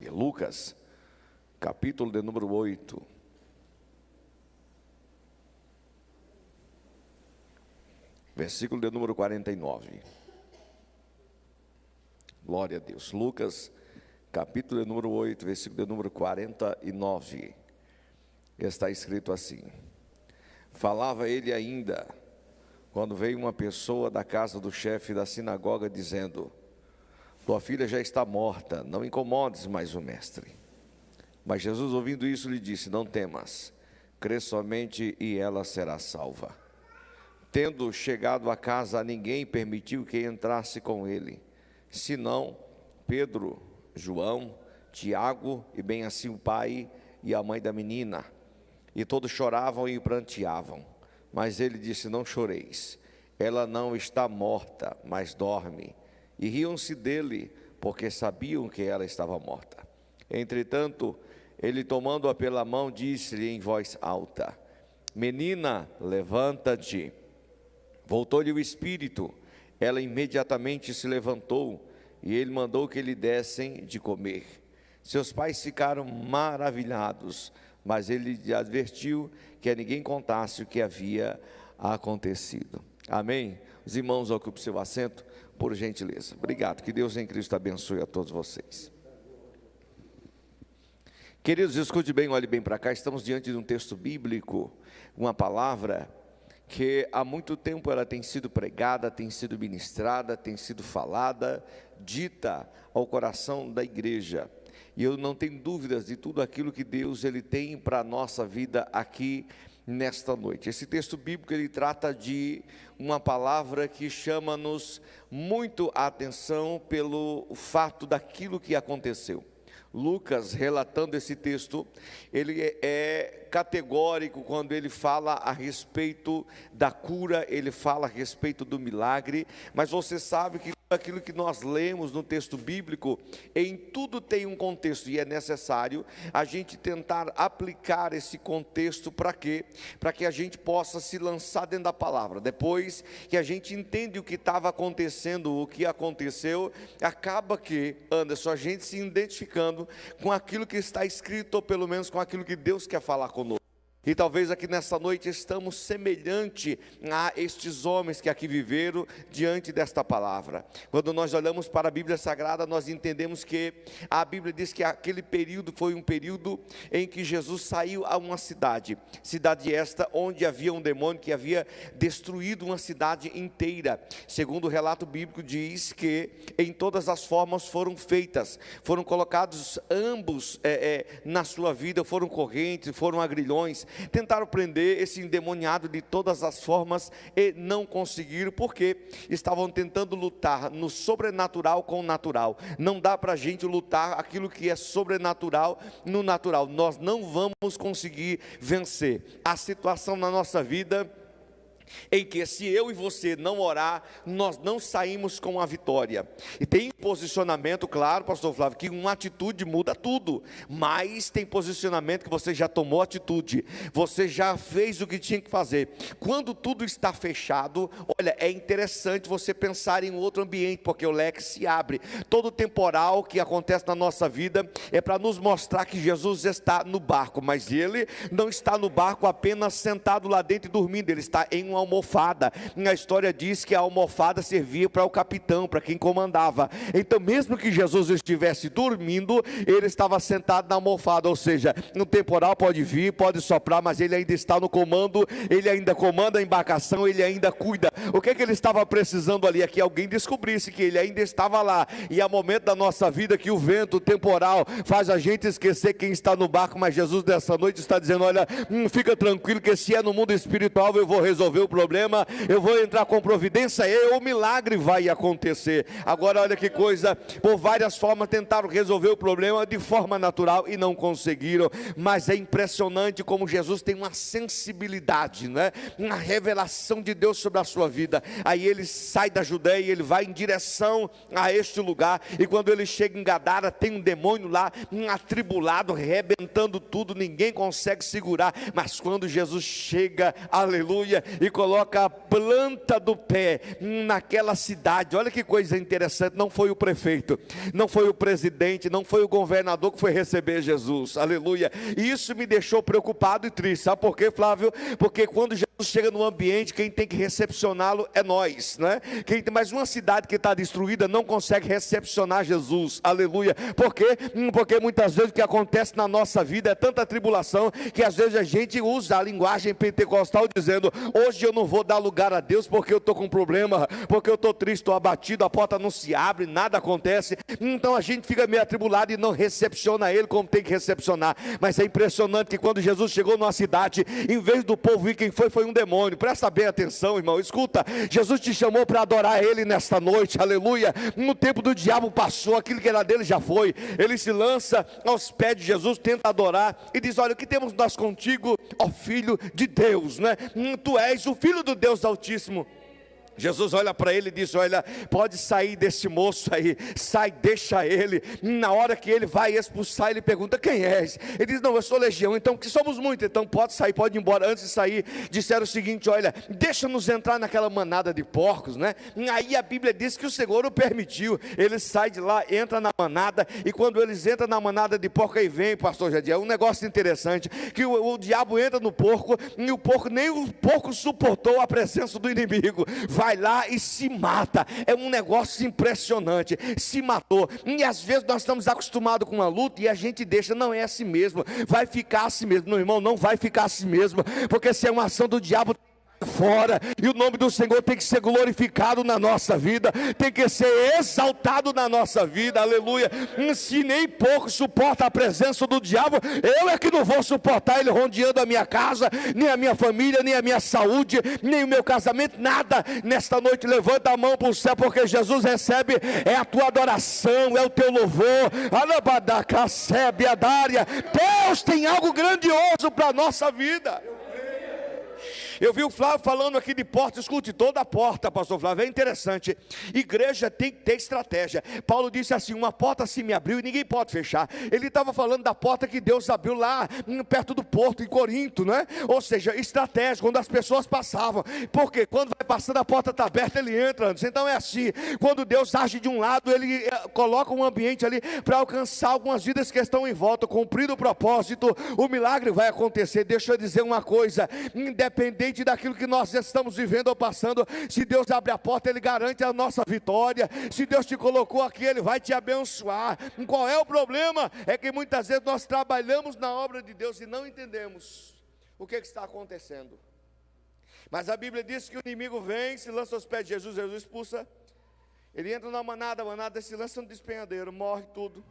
Lucas, capítulo de número 8. Versículo de número 49. Glória a Deus. Lucas, capítulo de número 8, versículo de número 49. Está escrito assim: falava ele ainda, quando veio uma pessoa da casa do chefe da sinagoga, dizendo: tua filha já está morta, não incomodes mais o mestre. Mas Jesus, ouvindo isso, lhe disse: não temas, crê somente e ela será salva. Tendo chegado a casa, ninguém permitiu que entrasse com ele, senão Pedro, João, Tiago e bem assim o pai e a mãe da menina. E todos choravam e pranteavam. Mas ele disse: não choreis, ela não está morta, mas dorme. E riam-se dele, porque sabiam que ela estava morta. Entretanto, ele, tomando-a pela mão, disse-lhe em voz alta: menina, levanta-te. Voltou-lhe o espírito, ela imediatamente se levantou, e ele mandou que lhe dessem de comer. Seus pais ficaram maravilhados, mas ele lhe advertiu que a ninguém contasse o que havia acontecido. Amém? Os irmãos, ocupem seu assento, por gentileza. Obrigado, que Deus em Cristo abençoe a todos vocês. Queridos, escute bem, olhe bem para cá. Estamos diante de um texto bíblico, uma palavra que há muito tempo ela tem sido pregada, tem sido ministrada, tem sido falada, dita ao coração da igreja. E eu não tenho dúvidas de tudo aquilo que Deus ele tem para a nossa vida aqui nesta noite. Esse texto bíblico ele trata de uma palavra que chama-nos muito a atenção pelo fato daquilo que aconteceu. Lucas, relatando esse texto, ele é categórico quando ele fala a respeito da cura, ele fala a respeito do milagre, mas você sabe que aquilo que nós lemos no texto bíblico, em tudo tem um contexto, e é necessário a gente tentar aplicar esse contexto para quê? Para que a gente possa se lançar dentro da palavra. Depois que a gente entende o que estava acontecendo, o que aconteceu, acaba que, Anderson, a gente se identificando com aquilo que está escrito, ou pelo menos com aquilo que Deus quer falar conosco. E talvez aqui nessa noite estamos semelhante a estes homens que aqui viveram diante desta palavra. Quando nós olhamos para a Bíblia Sagrada, nós entendemos que a Bíblia diz que aquele período foi um período em que Jesus saiu a uma cidade esta onde havia um demônio que havia destruído uma cidade inteira. Segundo o relato bíblico diz que em todas as formas foram feitas, foram colocados ambos na sua vida, foram correntes, foram agrilhões, tentaram prender esse endemoniado de todas as formas e não conseguiram, porque estavam tentando lutar no sobrenatural com o natural. Não dá para a gente lutar aquilo que é sobrenatural no natural, nós não vamos conseguir vencer. A situação na nossa vida em que se eu e você não orar, nós não saímos com a vitória. E tem posicionamento, claro, pastor Flávio, que uma atitude muda tudo, mas tem posicionamento que você já tomou atitude, você já fez o que tinha que fazer. Quando tudo está fechado, olha, é interessante você pensar em outro ambiente, porque o leque se abre. Todo temporal que acontece na nossa vida é para nos mostrar que Jesus está no barco, mas ele não está no barco apenas sentado lá dentro e dormindo, ele está em uma almofada. A história diz que a almofada servia para o capitão, para quem comandava. Então mesmo que Jesus estivesse dormindo, ele estava sentado na almofada, ou seja, no temporal pode vir, pode soprar, mas ele ainda está no comando, ele ainda comanda a embarcação, ele ainda cuida. O que ele estava precisando ali? É que alguém descobrisse que ele ainda estava lá. E há momento da nossa vida que o vento, o temporal faz a gente esquecer quem está no barco, mas Jesus dessa noite está dizendo: olha, fica tranquilo que se é no mundo espiritual eu vou resolver o problema, eu vou entrar com providência e o milagre vai acontecer. Agora olha que coisa, por várias formas tentaram resolver o problema de forma natural e não conseguiram, mas é impressionante como Jesus tem uma sensibilidade, né? Uma revelação de Deus sobre a sua vida. Aí ele sai da Judeia e ele vai em direção a este lugar, e quando ele chega em Gadara, tem um demônio lá, atribulado, arrebentando tudo, ninguém consegue segurar. Mas quando Jesus chega, aleluia, e coloca a planta do pé naquela cidade. Olha que coisa interessante, não foi o prefeito, não foi o presidente, não foi o governador que foi receber Jesus, aleluia. E isso me deixou preocupado e triste. Sabe por quê, Flávio? Porque quando Jesus chega no ambiente, quem tem que recepcioná-lo é nós, né? Mas uma cidade que está destruída não consegue recepcionar Jesus, aleluia. Por quê? Porque muitas vezes o que acontece na nossa vida é tanta tribulação, que às vezes a gente usa a linguagem pentecostal dizendo: hoje eu não vou dar lugar a Deus porque eu estou com problema, porque eu estou triste, estou abatido, a porta não se abre, nada acontece. Então a gente fica meio atribulado e não recepciona Ele como tem que recepcionar. Mas é impressionante que quando Jesus chegou numa cidade, em vez do povo ir, quem foi um demônio. Presta bem atenção, irmão, escuta, Jesus te chamou para adorar Ele nesta noite, aleluia. No tempo do diabo passou, aquilo que era dele já foi. Ele se lança aos pés de Jesus, tenta adorar e diz: olha, o que temos nós contigo, ó Filho de Deus, né? Tu és o Filho do Deus Altíssimo. Jesus olha para ele e diz: olha, pode sair desse moço aí, sai, deixa ele. Na hora que ele vai expulsar, ele pergunta: quem és? Ele diz: não, eu sou legião. Então, que somos muitos, então pode sair, pode ir embora. Antes de sair, disseram o seguinte: olha, deixa-nos entrar naquela manada de porcos, né? Aí a Bíblia diz que o Senhor o permitiu. Ele sai de lá, entra na manada, e quando eles entram na manada de porco, aí vem, pastor Jadiel, um negócio interessante, que o diabo entra no porco, e o porco, nem o porco suportou a presença do inimigo, vai lá e se mata. É um negócio impressionante, se matou. E às vezes nós estamos acostumados com uma luta e a gente deixa, não é assim mesmo, vai ficar assim mesmo. Não, irmão, não vai ficar assim mesmo, porque se é uma ação do diabo fora, e o nome do Senhor tem que ser glorificado na nossa vida, tem que ser exaltado na nossa vida, aleluia. Se nem pouco suporta a presença do diabo, eu é que não vou suportar ele rodeando a minha casa, nem a minha família, nem a minha saúde, nem o meu casamento, nada. Nesta noite levanta a mão para o céu, porque Jesus recebe, é a tua adoração, é o teu louvor. Deus tem algo grandioso para a nossa vida. Eu vi o Flávio falando aqui de porta, escute, toda a porta, pastor Flávio, é interessante, igreja tem que ter estratégia. Paulo disse assim: uma porta se me abriu e ninguém pode fechar. Ele estava falando da porta que Deus abriu lá, perto do porto, em Corinto, né? Ou seja, estratégia, quando as pessoas passavam, porque quando vai passando a porta está aberta, ele entra antes. Então é assim, quando Deus age de um lado, ele coloca um ambiente ali, para alcançar algumas vidas que estão em volta, cumprindo o propósito, o milagre vai acontecer. Deixa eu dizer uma coisa, independente daquilo que nós estamos vivendo ou passando, se Deus abre a porta, Ele garante a nossa vitória. Se Deus te colocou aqui, Ele vai te abençoar. Qual é o problema? É que muitas vezes nós trabalhamos na obra de Deus e não entendemos o que está acontecendo. Mas a Bíblia diz que o inimigo vem, se lança aos pés de Jesus, Jesus expulsa. Ele entra na manada, a manada se lança no despenhadeiro, morre tudo.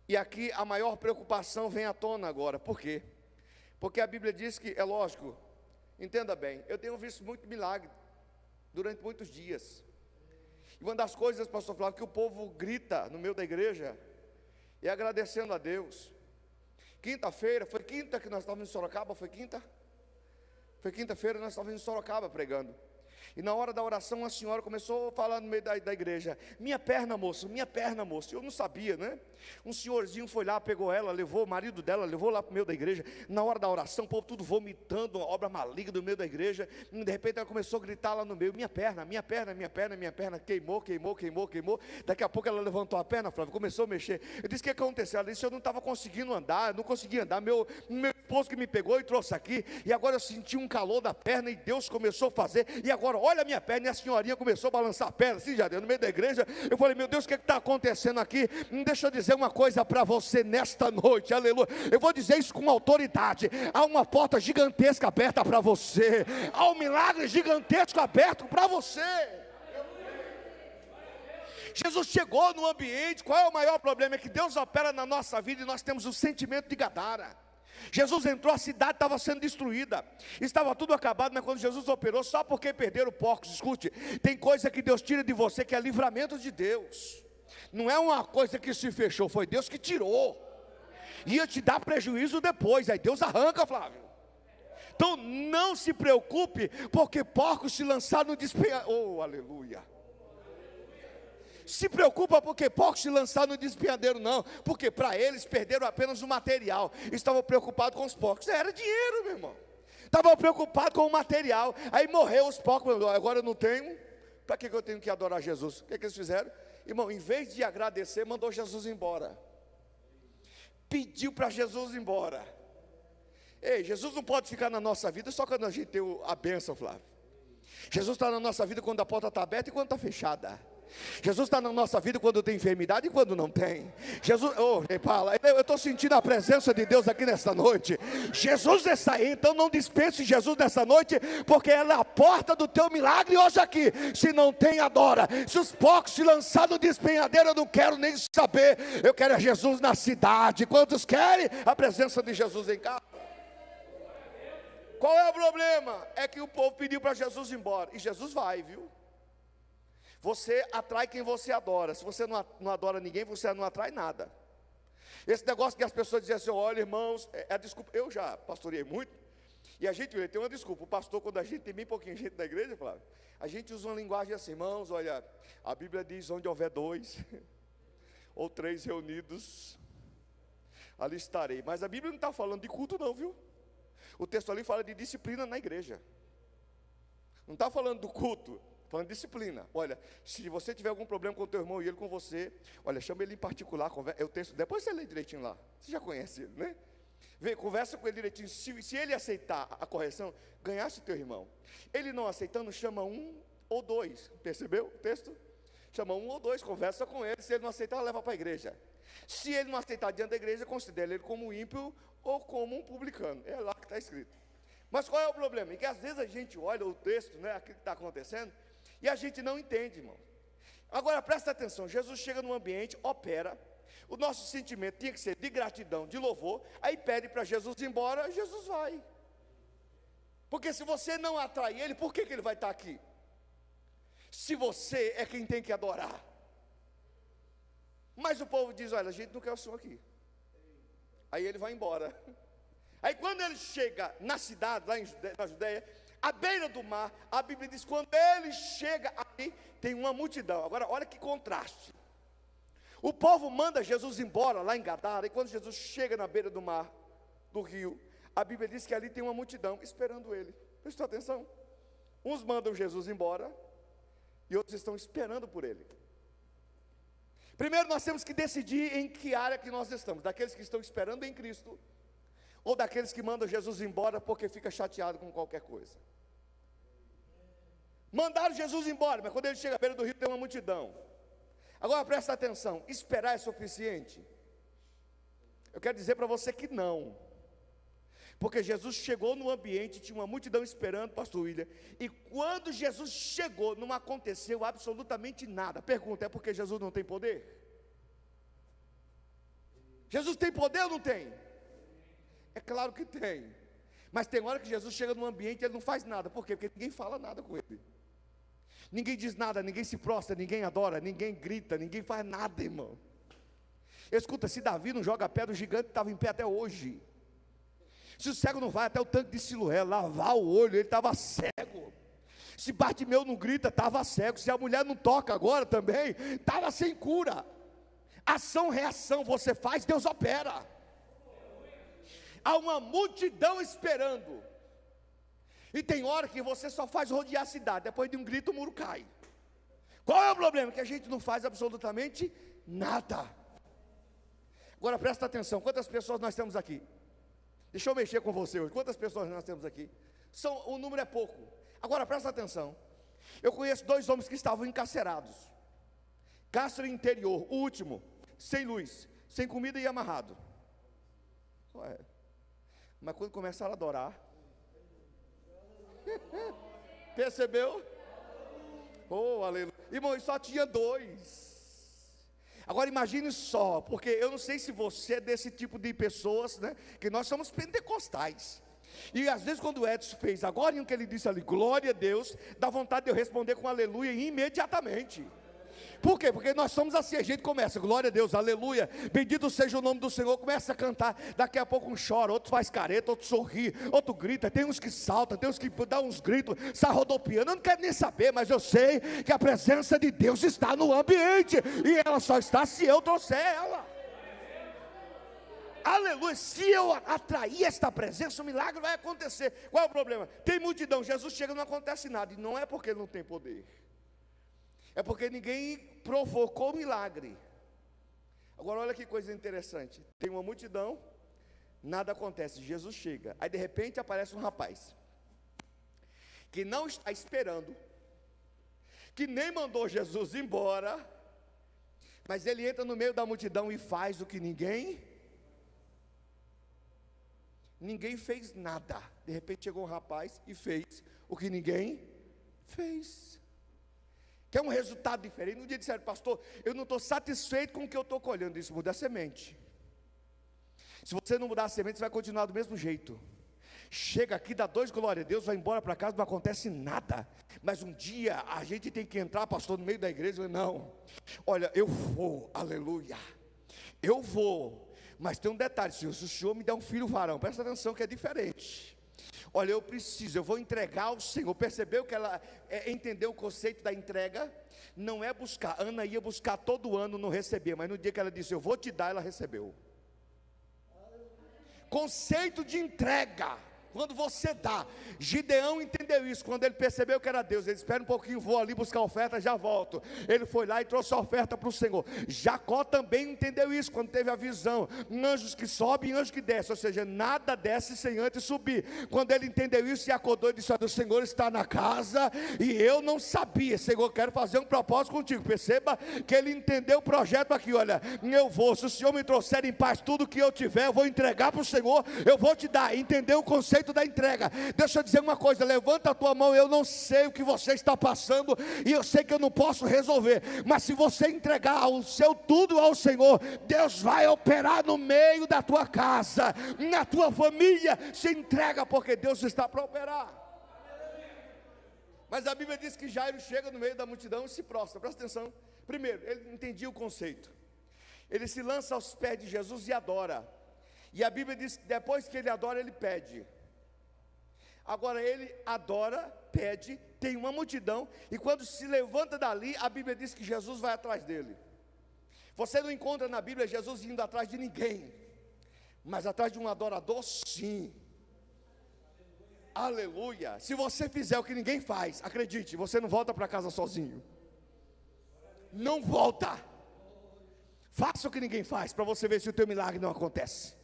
E aqui a maior preocupação vem à tona agora. Por quê? Porque a Bíblia diz que, é lógico, entenda bem, eu tenho visto muito milagre durante muitos dias. E uma das coisas, pastor Flávio, que o povo grita no meio da igreja é agradecendo a Deus. Quinta-feira, foi quinta que nós estávamos em Sorocaba, foi quinta? Foi quinta-feira nós estávamos em Sorocaba pregando. E na hora da oração a senhora começou a falar no meio da igreja: minha perna, moço, minha perna, moço. Eu não sabia, né? Um senhorzinho foi lá, pegou ela, levou o marido dela, levou lá para o meio da igreja. Na hora da oração, o povo tudo vomitando, uma obra maligna no meio da igreja. E de repente ela começou a gritar lá no meio: minha perna, minha perna, minha perna, minha perna. Queimou, queimou, queimou, queimou. Daqui a pouco ela levantou a perna, Flávio, começou a mexer. Eu disse: o que aconteceu? Ela disse: eu não estava conseguindo andar, eu não conseguia andar. Meu esposo que me pegou e trouxe aqui, e agora eu senti um calor da perna e Deus começou a fazer. E agora olha a minha perna, e a senhorinha começou a balançar a perna assim, já deu no meio da igreja. Eu falei: meu Deus, o que está acontecendo aqui? Deixa eu dizer uma coisa para você nesta noite, aleluia. Eu vou dizer isso com autoridade: há uma porta gigantesca aberta para você, há um milagre gigantesco aberto para você. Jesus chegou no ambiente. Qual é o maior problema? É que Deus opera na nossa vida e nós temos o sentimento de Gadara. Jesus entrou, a cidade estava sendo destruída, estava tudo acabado, mas quando Jesus operou, só porque perderam porcos. Escute, tem coisa que Deus tira de você que é livramento de Deus. Não é uma coisa que se fechou, foi Deus que tirou. Ia te dar prejuízo depois, aí Deus arranca, Flávio. Então não se preocupe, porque porcos se lançaram no despenhadeiro. Oh, aleluia. Se preocupa porque porcos se lançaram no despenhadeiro, não. Porque para eles perderam apenas o material. Estavam preocupados com os porcos. Era dinheiro, meu irmão. Estava preocupado com o material. Aí morreu os porcos. Agora eu não tenho. Para que eu tenho que adorar Jesus? O que eles fizeram? Irmão, em vez de agradecer, mandou Jesus embora. Pediu para Jesus ir embora. Ei, Jesus não pode ficar na nossa vida só quando a gente tem a bênção, Flávio. Jesus está na nossa vida quando a porta está aberta e quando está fechada. Jesus está na nossa vida quando tem enfermidade e quando não tem. Jesus, eu estou sentindo a presença de Deus aqui nesta noite. Jesus está aí, então não dispense Jesus nessa noite, porque ela é a porta do teu milagre hoje aqui. Se não tem, adora. Se os porcos se lançaram no despenhadeiro, eu não quero nem saber. Eu quero é Jesus na cidade. Quantos querem a presença de Jesus em casa? Qual é o problema? É que o povo pediu para Jesus ir embora. E Jesus vai, viu? Você atrai quem você adora. Se você não adora ninguém, você não atrai nada. Esse negócio que as pessoas dizem assim: olha, irmãos, desculpa. Eu já pastoreei muito. E a gente tem uma desculpa. O pastor, quando a gente tem bem pouquinho gente na igreja, Flávio, a gente usa uma linguagem assim: irmãos, olha, a Bíblia diz: onde houver 2 ou 3 reunidos, ali estarei. Mas a Bíblia não está falando de culto não, viu? O texto ali fala de disciplina na igreja. Não está falando do culto, falando de disciplina. Olha, se você tiver algum problema com o teu irmão e ele com você, olha, chama ele em particular, o texto, depois você lê direitinho lá. Você já conhece ele, né? Vê, conversa com ele direitinho. Se ele aceitar a correção, ganhaste teu irmão. Ele não aceitando, chama 1 ou 2. Percebeu o texto? Chama 1 ou 2, conversa com ele. Se ele não aceitar, leva para a igreja. Se ele não aceitar diante da igreja, considera ele como ímpio ou como um publicano. É lá que está escrito. Mas qual é o problema? É que às vezes a gente olha o texto, né, aquilo que está acontecendo, e a gente não entende, irmão. Agora presta atenção, Jesus chega num ambiente, opera, o nosso sentimento tinha que ser de gratidão, de louvor, aí pede para Jesus ir embora, Jesus vai. Porque se você não atrai ele, por que ele vai estar aqui? Se você é quem tem que adorar. Mas o povo diz: olha, a gente não quer o Senhor aqui. Aí ele vai embora. Aí quando ele chega na cidade, lá na Judeia, à beira do mar, a Bíblia diz: quando ele chega ali, tem uma multidão. Agora olha que contraste. O povo manda Jesus embora lá em Gadara, e quando Jesus chega na beira do mar, do rio, a Bíblia diz que ali tem uma multidão esperando ele. Prestou atenção? Uns mandam Jesus embora, e outros estão esperando por ele. Primeiro nós temos que decidir em que área que nós estamos: daqueles que estão esperando em Cristo, ou daqueles que mandam Jesus embora porque fica chateado com qualquer coisa. Mandaram Jesus embora, mas quando ele chega à beira do rio tem uma multidão. Agora presta atenção: esperar é suficiente? Eu quero dizer para você que não. Porque Jesus chegou no ambiente, tinha uma multidão esperando, pastor William, e quando Jesus chegou, não aconteceu absolutamente nada. Pergunta: é porque Jesus não tem poder? Jesus tem poder ou não tem? É claro que tem. Mas tem hora que Jesus chega no ambiente e ele não faz nada. Por quê? Porque ninguém fala nada com ele. Ninguém diz nada, ninguém se prostra, ninguém adora, ninguém grita, ninguém faz nada, irmão. Escuta, se Davi não joga pé do gigante, estava em pé até hoje. Se o cego não vai até o tanque de Siloé lavar o olho, ele estava cego. Se Bartimeu não grita, estava cego. Se a mulher não toca agora também, estava sem cura. Ação, reação, você faz, Deus opera. Há uma multidão esperando. E tem hora que você só faz rodear a cidade, depois de um grito o muro cai. Qual é o problema? Que a gente não faz absolutamente nada. Agora presta atenção: quantas pessoas nós temos aqui? Deixa eu mexer com você hoje. Quantas pessoas nós temos aqui? O número é pouco. Agora presta atenção: eu conheço 2 homens que estavam encarcerados, cárcere interior, o último, sem luz, sem comida e amarrado. Ué, mas quando começaram a adorar, percebeu? Oh, aleluia. Irmão, só tinha 2. Agora imagine só, porque eu não sei se você é desse tipo de pessoas, né? Que nós somos pentecostais. E às vezes quando o Edson fez agora, o que ele disse ali, glória a Deus, dá vontade de eu responder com aleluia imediatamente. Por quê? Porque nós somos assim, a gente começa, glória a Deus, aleluia, bendito seja o nome do Senhor, começa a cantar, daqui a pouco um chora, outro faz careta, outro sorri, outro grita, tem uns que saltam, tem uns que dão uns gritos, sai rodopiando, eu não quero nem saber, mas eu sei que a presença de Deus está no ambiente, e ela só está se eu trouxer ela. aleluia, se eu atrair esta presença, o milagre vai acontecer. Qual é o problema? Tem multidão, Jesus chega e não acontece nada, e não é porque ele não tem poder, é porque ninguém provocou o milagre. Agora olha que coisa interessante, tem uma multidão, nada acontece, Jesus chega, aí de repente aparece um rapaz, que não está esperando, que nem mandou Jesus embora, mas ele entra no meio da multidão e faz o que ninguém fez nada. De repente chegou um rapaz e fez o que ninguém fez. Quer um resultado diferente? No dia disseram, pastor, eu não estou satisfeito com o que eu estou colhendo. Isso muda a semente. Se você não mudar a semente, você vai continuar do mesmo jeito. Chega aqui, dá 2 glória a Deus, vai embora para casa, não acontece nada. Mas um dia a gente tem que entrar, pastor, no meio da igreja. Não, olha, eu vou, aleluia, eu vou, mas tem um detalhe, Senhor, se o Senhor me der um filho varão, presta atenção que é diferente. Olha, eu vou entregar ao Senhor. Percebeu que ela entendeu o conceito da entrega? Não é buscar, Ana ia buscar todo ano, não recebia, mas no dia que ela disse, eu vou te dar, ela recebeu. Conceito de entrega, quando você dá. Gideão entendeu isso, quando ele percebeu que era Deus, ele espera um pouquinho, vou ali buscar a oferta, já volto. Ele foi lá e trouxe a oferta para o Senhor. Jacó também entendeu isso, quando teve a visão, anjos que sobem e anjos que descem, ou seja, nada desce sem antes subir. Quando ele entendeu isso e acordou, ele disse, olha, o Senhor está na casa, e eu não sabia, Senhor, quero fazer um propósito contigo. Perceba que ele entendeu o projeto aqui, olha, eu vou, se o Senhor me trouxer em paz tudo que eu tiver, eu vou entregar para o Senhor, eu vou te dar. Entendeu o conceito da entrega? Deixa eu dizer uma coisa, levanta a tua mão. Eu não sei o que você está passando, e eu sei que eu não posso resolver, mas se você entregar o seu tudo ao Senhor, Deus vai operar no meio da tua casa, na tua família. Se entrega, porque Deus está para operar. Mas a Bíblia diz que Jairo chega no meio da multidão e se prostra. Presta atenção. Primeiro, ele entendia o conceito, ele se lança aos pés de Jesus e adora. E a Bíblia diz que depois que ele adora, ele pede. Agora ele adora, pede, tem uma multidão, e quando se levanta dali, a Bíblia diz que Jesus vai atrás dele. Você não encontra na Bíblia Jesus indo atrás de ninguém, mas atrás de um adorador, sim. Aleluia. Se você fizer o que ninguém faz, acredite, você não volta para casa sozinho. Não volta. Faça o que ninguém faz, para você ver se o teu milagre não acontece.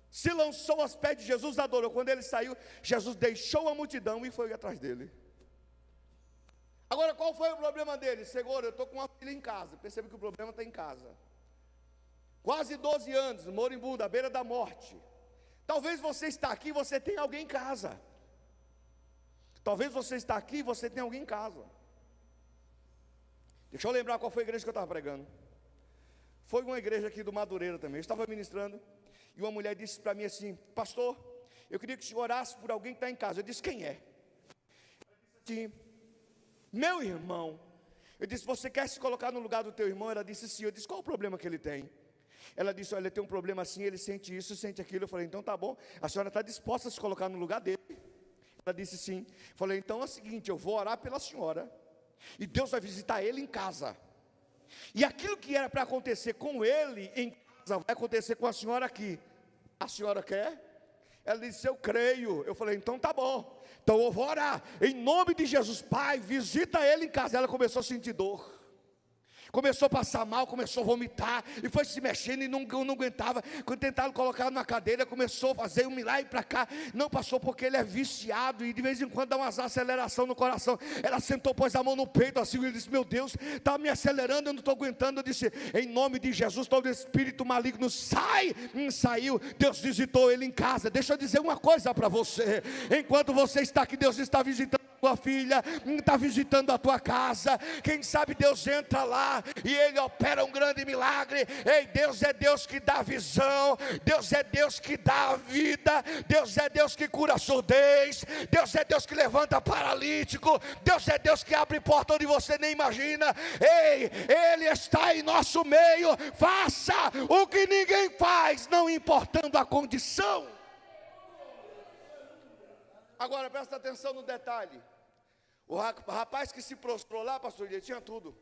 Se lançou aos pés de Jesus, adorou. Quando ele saiu, Jesus deixou a multidão e foi atrás dele. Agora, qual foi o problema dele? Senhor, eu estou com uma filha em casa. Perceba que o problema está em casa. Quase 12 anos, moribundo, à beira da morte. Talvez você está aqui e você tem alguém em casa. Talvez você está aqui e você tem alguém em casa. Deixa eu lembrar qual foi a igreja que eu estava pregando. Foi uma igreja aqui do Madureira também. Eu estava ministrando, e uma mulher disse para mim assim, pastor, eu queria que o senhor orasse por alguém que está em casa. Eu disse, quem é? Ela disse assim, meu irmão. Eu disse, você quer se colocar no lugar do teu irmão? Ela disse sim. Eu disse, qual o problema que ele tem? Ela disse, olha, ele tem um problema assim, ele sente isso, sente aquilo. Eu falei, então tá bom, a senhora está disposta a se colocar no lugar dele? Ela disse sim. Eu falei, então é o seguinte, eu vou orar pela senhora, e Deus vai visitar ele em casa. E aquilo que era para acontecer com ele em casa, vai acontecer com a senhora aqui. A senhora quer? Ela disse, eu creio. Eu falei, então tá bom, então eu vou orar, em nome de Jesus. Pai, visita ele em casa. Ela começou a sentir dor, começou a passar mal, começou a vomitar, e foi se mexendo e não aguentava. Quando tentaram colocar na cadeira, começou a fazer um lá e para cá, não passou, porque ele é viciado, e de vez em quando dá umas aceleração no coração. Ela sentou, pôs a mão no peito assim, e ele disse, meu Deus, está me acelerando, eu não estou aguentando. Eu disse, em nome de Jesus, todo espírito maligno sai. Saiu. Deus visitou ele em casa. Deixa eu dizer uma coisa para você, enquanto você está aqui, Deus está visitando tua filha, está visitando a tua casa. Quem sabe Deus entra lá e Ele opera um grande milagre. Ei, Deus é Deus que dá visão, Deus é Deus que dá vida, Deus é Deus que cura a surdez, Deus é Deus que levanta paralítico, Deus é Deus que abre porta onde você nem imagina. Ei, Ele está em nosso meio. Faça o que ninguém faz, não importando a condição. Agora presta atenção no detalhe. O rapaz que se prostrou lá, pastor, ele tinha tudo.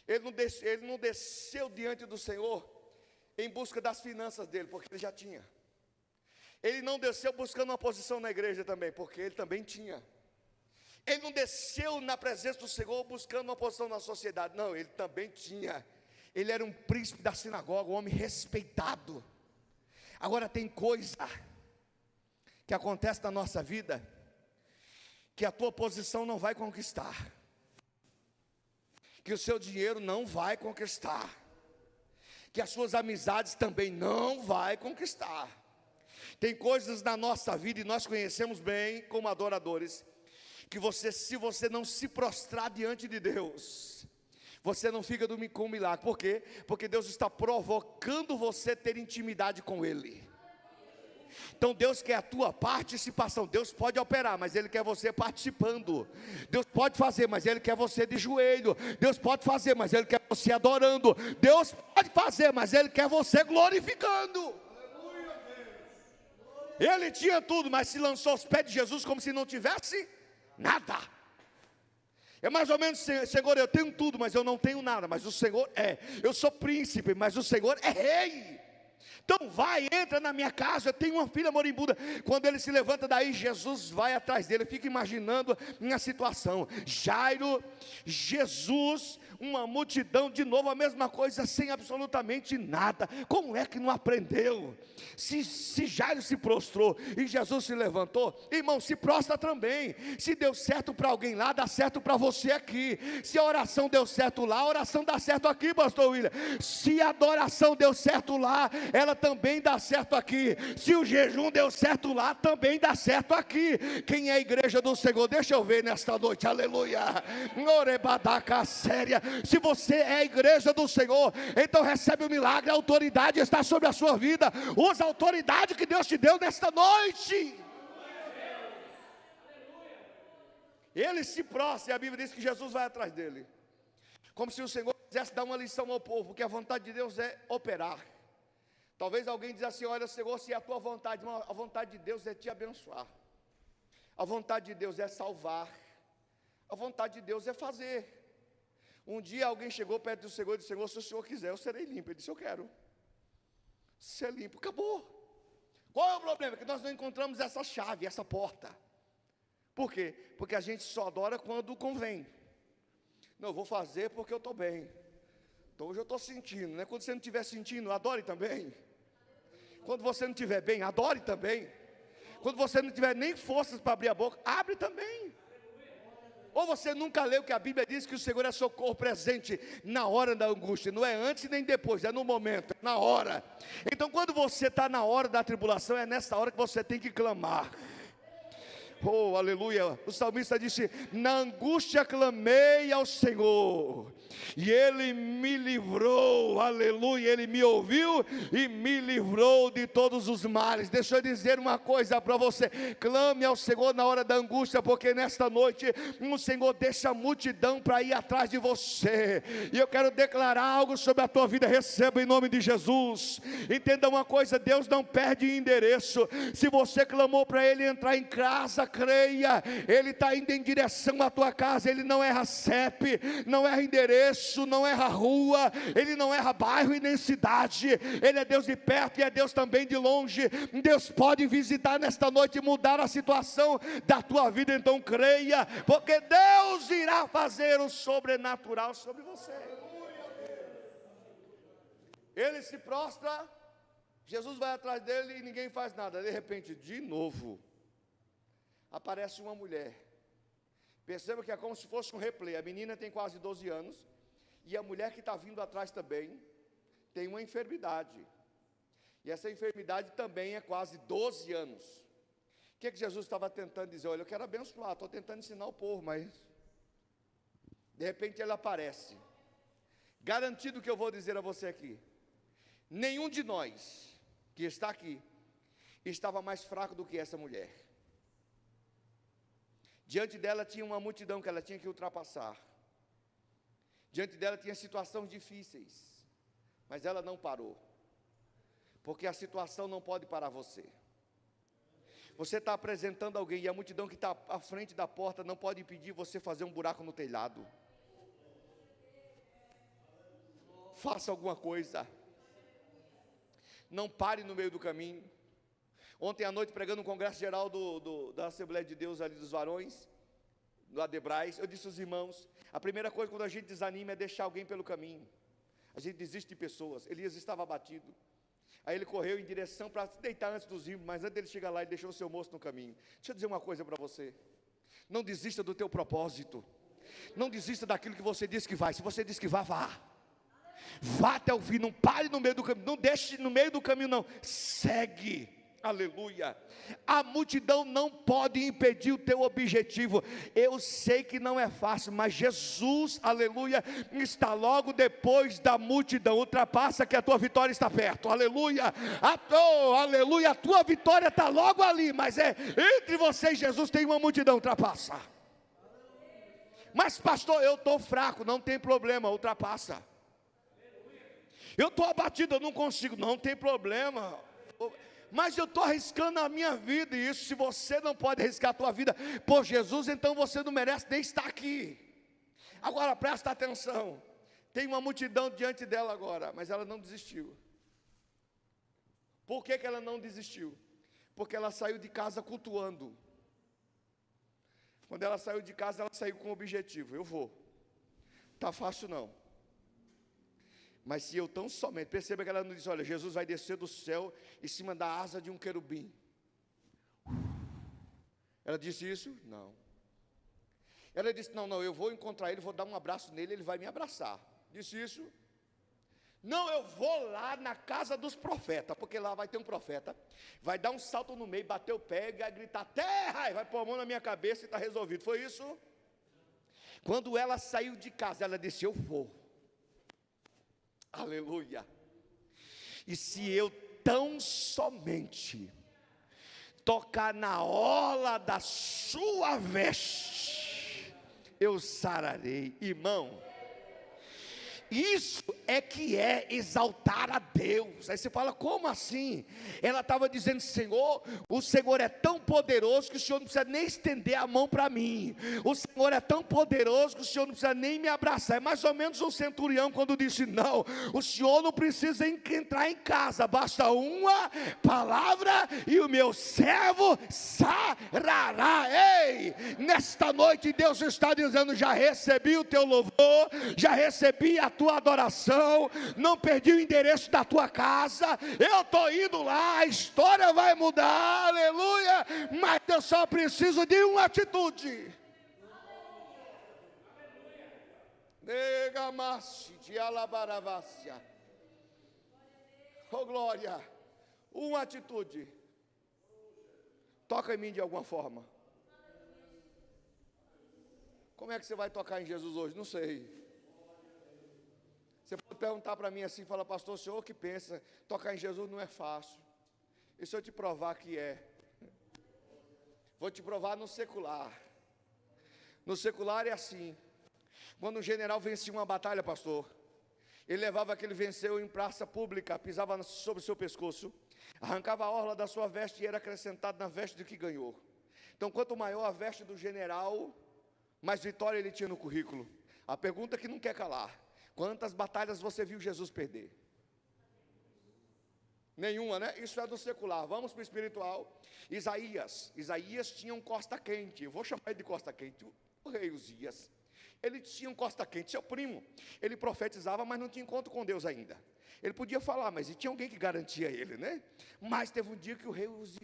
Ele não desceu diante do Senhor em busca das finanças dele, porque ele já tinha. Ele não desceu buscando uma posição na igreja também, porque ele também tinha. Ele não desceu na presença do Senhor buscando uma posição na sociedade, não, ele também tinha. Ele era um príncipe da sinagoga, um homem respeitado. Agora tem coisa que acontece na nossa vida, que a tua posição não vai conquistar, que o seu dinheiro não vai conquistar, que as suas amizades também não vai conquistar. Tem coisas na nossa vida, e nós conhecemos bem como adoradores, que se você não se prostrar diante de Deus, você não fica com um milagre. Por quê? Porque Deus está provocando você a ter intimidade com Ele. Então Deus quer a tua participação. Deus pode operar, mas Ele quer você participando. Deus pode fazer, mas Ele quer você de joelho. Deus pode fazer, mas Ele quer você adorando. Deus pode fazer, mas Ele quer você glorificando. Ele tinha tudo, mas se lançou aos pés de Jesus como se não tivesse nada. É mais ou menos, Senhor, eu tenho tudo, mas eu não tenho nada. Mas o Senhor eu sou príncipe, mas o Senhor é rei. Então vai, entra na minha casa, eu tenho uma filha moribunda. Quando ele se levanta daí, Jesus vai atrás dele. Fica imaginando minha situação. Jairo, Jesus, uma multidão, de novo a mesma coisa, sem absolutamente nada. Como é que não aprendeu? Se Jairo se prostrou e Jesus se levantou, irmão, se prostra também. Se deu certo para alguém lá, dá certo para você aqui. Se a oração deu certo lá, a oração dá certo aqui, pastor William. Se a adoração deu certo lá, ela também dá certo aqui. Se o jejum deu certo lá, também dá certo aqui. Quem é a igreja do Senhor? Deixa eu ver nesta noite, aleluia. Séria. Se você é a igreja do Senhor, então recebe o milagre. A autoridade está sobre a sua vida. Usa a autoridade que Deus te deu nesta noite. Ele se prostra, e a Bíblia diz que Jesus vai atrás dele, como se o Senhor quisesse dar uma lição ao povo, porque a vontade de Deus é operar. Talvez alguém diz assim: olha, Senhor, se é a tua vontade, irmão, a vontade de Deus é te abençoar, a vontade de Deus é salvar, a vontade de Deus é fazer. Um dia alguém chegou perto do Senhor e disse: Senhor, se o Senhor quiser, eu serei limpo. Ele disse: eu quero ser limpo. Acabou. Qual é o problema? Que nós não encontramos essa chave, essa porta. Por quê? Porque a gente só adora quando convém. Não, eu vou fazer porque eu estou bem. Então hoje eu estou sentindo, né? Quando você não estiver sentindo, adore também. Quando você não estiver bem, adore também. Quando você não tiver nem forças para abrir a boca, abre também. Ou você nunca leu que a Bíblia diz que o Senhor é socorro presente na hora da angústia. Não é antes nem depois, é no momento, é na hora. Então quando você está na hora da tribulação, é nessa hora que você tem que clamar. Oh, aleluia. O salmista disse: na angústia clamei ao Senhor, e Ele me livrou, aleluia. Ele me ouviu e me livrou de todos os males. Deixa eu dizer uma coisa para você: clame ao Senhor na hora da angústia, porque nesta noite o Senhor deixa a multidão para ir atrás de você. E eu quero declarar algo sobre a tua vida. Receba em nome de Jesus. Entenda uma coisa: Deus não perde endereço. Se você clamou para Ele entrar em casa, creia, Ele está indo em direção à tua casa. Ele não erra CEP, não erra endereço, não erra rua, Ele não erra bairro e nem cidade. Ele é Deus de perto e é Deus também de longe. Deus pode visitar nesta noite e mudar a situação da tua vida. Então creia, porque Deus irá fazer o sobrenatural sobre você. Ele se prostra, Jesus vai atrás dele e ninguém faz nada. De repente, de novo, aparece uma mulher. Perceba que é como se fosse um replay. A menina tem quase 12 anos, e a mulher que está vindo atrás também tem uma enfermidade, e essa enfermidade também é quase 12 anos. O que Jesus estava tentando dizer? Olha, eu quero abençoar, estou tentando ensinar o povo, mas de repente ela aparece. Garantido que eu vou dizer a você aqui: nenhum de nós que está aqui estava mais fraco do que essa mulher. Diante dela tinha uma multidão que ela tinha que ultrapassar. Diante dela tinha situações difíceis, mas ela não parou, porque a situação não pode parar você. Você está apresentando alguém, e a multidão que está à frente da porta não pode impedir você fazer um buraco no telhado. Faça alguma coisa. Não pare no meio do caminho. Ontem à noite, pregando no congresso geral da Assembleia de Deus ali dos varões, do Adebrais, eu disse aos irmãos, a primeira coisa quando a gente desanima é deixar alguém pelo caminho. A gente desiste de pessoas. Elias estava abatido. Aí ele correu em direção para se deitar antes dos ímpios, mas antes dele chegar lá, ele deixou o seu moço no caminho. Deixa eu dizer uma coisa para você. Não desista do teu propósito. Não desista daquilo que você disse que vai. Se você disse que vai, vá. Vá até o fim, não pare no meio do caminho, não deixe no meio do caminho não. Segue. Aleluia. A multidão não pode impedir o teu objetivo. Eu sei que não é fácil, mas Jesus, aleluia, está logo depois da multidão. Ultrapassa que a tua vitória está perto. Aleluia. Aleluia, a tua vitória está logo ali, mas entre você e Jesus tem uma multidão. Ultrapassa. Mas pastor, eu estou fraco. Não tem problema, ultrapassa. Eu estou abatido, eu não consigo. Não tem problema. Mas eu estou arriscando a minha vida, e isso, se você não pode arriscar a tua vida por Jesus, então você não merece nem estar aqui. Agora presta atenção, tem uma multidão diante dela agora, mas ela não desistiu. Por que ela não desistiu? Porque ela saiu de casa cultuando. Quando ela saiu de casa, ela saiu com o objetivo, eu vou, está fácil não. Mas se eu tão somente, perceba que ela não disse, olha, Jesus vai descer do céu em cima da asa de um querubim. Ela disse isso? Não. Ela disse, não, eu vou encontrar ele, vou dar um abraço nele, ele vai me abraçar. Disse isso? Não, eu vou lá na casa dos profetas, porque lá vai ter um profeta, vai dar um salto no meio, bater o pé, vai gritar, terra, e vai pôr a mão na minha cabeça e está resolvido. Foi isso? Quando ela saiu de casa, ela disse, eu vou. Aleluia. E se eu tão somente tocar na orla da sua veste, eu sararei. Irmão, isso é que é exaltar a Deus. Aí você fala, como assim? Ela estava dizendo, Senhor, o Senhor é tão poderoso que o Senhor não precisa nem estender a mão para mim. O Senhor é tão poderoso que o Senhor não precisa nem me abraçar. É mais ou menos um centurião quando disse, não, o Senhor não precisa entrar em casa, basta uma palavra e o meu servo sarará. Ei, nesta noite Deus está dizendo, já recebi o teu louvor, já recebi a tua adoração, não perdi o endereço da tua casa, eu estou indo lá, a história vai mudar, aleluia, mas eu só preciso de uma atitude. Oh glória, uma atitude. Toca em mim de alguma forma. Como é que você vai tocar em Jesus hoje? Não sei. Você pode perguntar para mim assim, fala, pastor, o senhor que pensa, tocar em Jesus não é fácil. E se eu te provar que é? Vou te provar no secular. No secular é assim, quando um general vencia uma batalha, pastor, ele levava aquele venceu em praça pública, pisava sobre o seu pescoço, arrancava a orla da sua veste e era acrescentado na veste do que ganhou. Então, quanto maior a veste do general, mais vitória ele tinha no currículo. A pergunta que não quer calar, quantas batalhas você viu Jesus perder? Nenhuma, né? Isso é do secular. Vamos para o espiritual. Isaías tinha um costa quente. Eu vou chamar ele de costa quente. O rei Uzias, ele tinha um costa quente, seu primo. Ele profetizava, mas não tinha encontro com Deus ainda. Ele podia falar, mas tinha alguém que garantia ele, né? Mas teve um dia que o rei Uzias,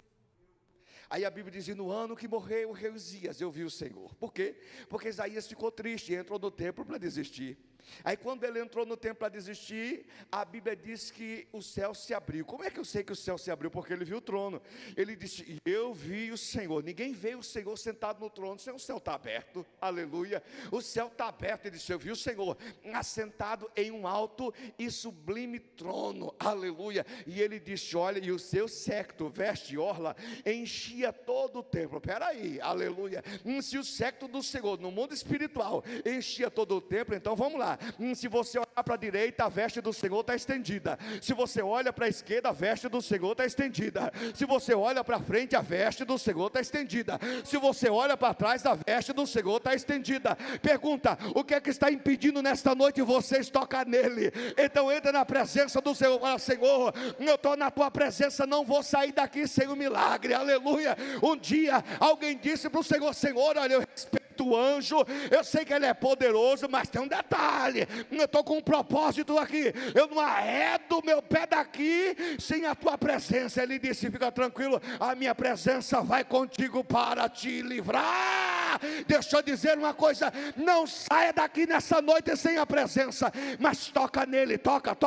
aí a Bíblia diz, no ano que morreu o rei Uzias, eu vi o Senhor. Por quê? Porque Isaías ficou triste e entrou no templo para desistir. Aí quando ele entrou no templo para desistir, a Bíblia diz que o céu se abriu. Como é que eu sei que o céu se abriu? Porque ele viu o trono. Ele disse, eu vi o Senhor. Ninguém vê o Senhor sentado no trono, o céu está aberto, aleluia. O céu está aberto, ele disse, eu vi o Senhor assentado em um alto e sublime trono, aleluia. E ele disse, olha, e o seu séquito, veste e orla, enchia todo o templo. Peraí, aleluia. Se o séquito do Senhor no mundo espiritual enchia todo o templo, então vamos lá. Escuta, se você olhar para a direita, a veste do Senhor está estendida. Se você olha para a esquerda, a veste do Senhor está estendida. Se você olha para frente, a veste do Senhor está estendida. Se você olha para trás, a veste do Senhor está estendida. Pergunta, o que é que está impedindo nesta noite vocês tocar nele? Então entra na presença do Senhor. Fala: Senhor, eu estou na tua presença, não vou sair daqui sem um milagre. Aleluia. Um dia alguém disse para o Senhor: Senhor, olha, eu respeito o anjo, eu sei que ele é poderoso, mas tem um detalhe, eu estou com um propósito aqui, eu não arredo meu pé daqui sem a tua presença. Ele disse: fica tranquilo, a minha presença vai contigo para te livrar. Deixa eu dizer uma coisa, não saia daqui nessa noite sem a presença, mas toca nele, toca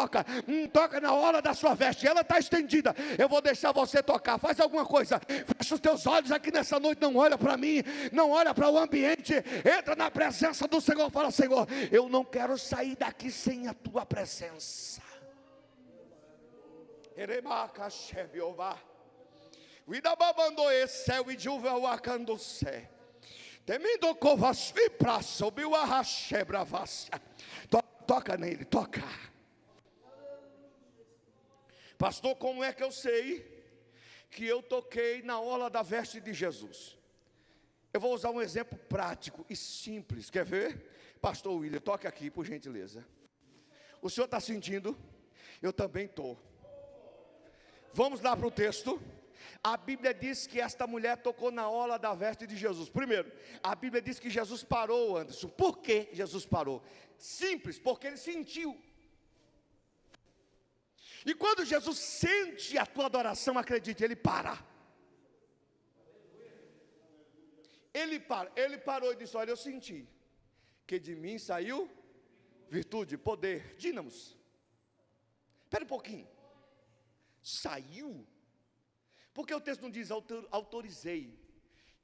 na hora da sua veste, ela está estendida, eu vou deixar você tocar. Faz alguma coisa, fecha os teus olhos aqui nessa noite, não olha para mim, não olha para o ambiente, entra na presença do Senhor. Fala: Senhor, eu não quero sair daqui sem a tua presença. Toca nele, toca. Pastor, como é que eu sei que eu toquei na orla da veste de Jesus? Eu vou usar um exemplo prático e simples. Quer ver? Pastor William, toque aqui, por gentileza. O senhor está sentindo? Eu também estou. Vamos lá para o texto. A Bíblia diz que esta mulher tocou na orla da veste de Jesus. Primeiro, a Bíblia diz que Jesus parou, Anderson. Por que Jesus parou? Simples, porque ele sentiu. E quando Jesus sente a tua adoração, acredite, ele para. Ele parou e disse: olha, eu senti que de mim saiu virtude, poder, dínamos. Espera um pouquinho. Saiu? Porque o texto não diz autorizei,